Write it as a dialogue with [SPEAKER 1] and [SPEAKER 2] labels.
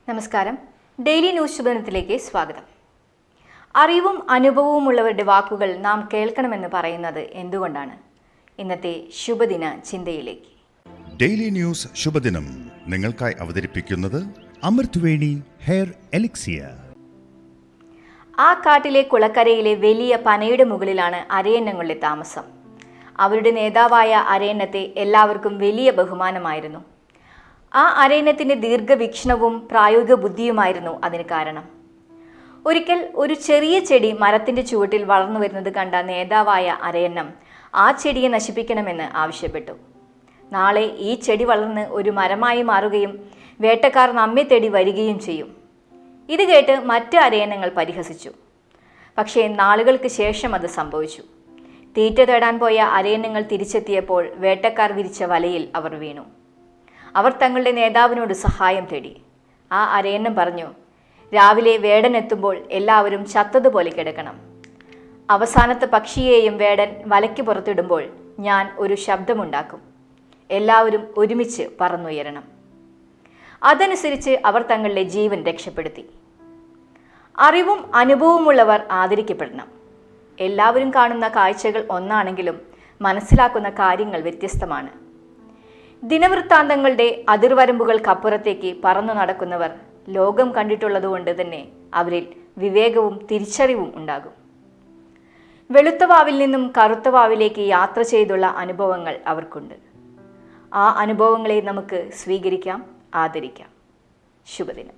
[SPEAKER 1] നമസ്കാരം. Daily news ശുഭദിനത്തിലേക്ക് സ്വാഗതം. അറിവും അനുഭവവുമുള്ളവരുടെ വാക്കുകൾ നാം കേൾക്കണമെന്ന് പറയുന്നത് എന്തുകൊണ്ടാണ്? ഇന്നത്തെ ശുഭദിന ചിന്തയിലേക്ക്.
[SPEAKER 2] ഡെയിലി ന്യൂസ് ശുഭദിനം നിങ്ങൾക്കായി അവതരിപ്പിക്കുന്നത് അമൃത്വേണി ഹെയർ എലിക്സിയർ.
[SPEAKER 1] ആ കാട്ടിലെ കുളക്കരയിലെ വലിയ പനയുടെ മുകളിലാണ് അരയന്നങ്ങളുടെ താമസം. അവരുടെ നേതാവായ അരയന്നത്തെ എല്ലാവർക്കും വലിയ ബഹുമാനമായിരുന്നു. ആ അരയന്നത്തിൻ്റെ ദീർഘവീക്ഷണവും പ്രായോഗിക ബുദ്ധിയുമായിരുന്നു അതിന് കാരണം. ഒരിക്കൽ ഒരു ചെറിയ ചെടി മരത്തിൻ്റെ ചുവട്ടിൽ വളർന്നു വരുന്നത് കണ്ട നേതാവായ അരയന്നം ആ ചെടിയെ നശിപ്പിക്കണമെന്ന് ആവശ്യപ്പെട്ടു. നാളെ ഈ ചെടി വളർന്ന് ഒരു മരമായി മാറുകയും വേട്ടക്കാർ നമ്മെ തേടി വരികയും ചെയ്യും. ഇത് കേട്ട് മറ്റ് അരയന്നങ്ങൾ പരിഹസിച്ചു. പക്ഷേ നാളുകൾക്ക് ശേഷം അത് സംഭവിച്ചു. തീറ്റ തേടാൻ പോയ അരയന്നങ്ങൾ തിരിച്ചെത്തിയപ്പോൾ വേട്ടക്കാർ വിരിച്ച വലയിൽ അവർ വീണു. അവർ തങ്ങളുടെ നേതാവിനോട് സഹായം തേടി. ആ അരയന്നം പറഞ്ഞു, രാവിലെ വേടൻ എത്തുമ്പോൾ എല്ലാവരും ചത്തതുപോലെ കിടക്കണം. അവസാനത്തെ പക്ഷിയെയും വേടൻ വലയ്ക്ക് പുറത്തിടുമ്പോൾ ഞാൻ ഒരു ശബ്ദമുണ്ടാക്കും. എല്ലാവരും ഒരുമിച്ച് പറന്നുയരണം. അതനുസരിച്ച് അവർ തങ്ങളുടെ ജീവൻ രക്ഷപ്പെടുത്തി. അറിവും അനുഭവമുള്ളവർ ആദരിക്കപ്പെടണം. എല്ലാവരും കാണുന്ന കാഴ്ചകൾ ഒന്നാണെങ്കിലും മനസ്സിലാക്കുന്ന കാര്യങ്ങൾ വ്യത്യസ്തമാണ്. ദിനവൃത്താന്തങ്ങളുടെ അതിർവരമ്പുകൾക്കപ്പുറത്തേക്ക് പറന്നു നടക്കുന്നവർ ലോകം കണ്ടിട്ടുള്ളതുകൊണ്ട് തന്നെ അവരിൽ വിവേകവും തിരിച്ചറിവും ഉണ്ടാകും. വെളുത്ത വാവിൽ നിന്നും കറുത്ത വാവിലേക്ക് യാത്ര ചെയ്തുള്ള അനുഭവങ്ങൾ അവർക്കുണ്ട്. ആ അനുഭവങ്ങളെ നമുക്ക് സ്വീകരിക്കാം, ആദരിക്കാം. ശുഭദിനം.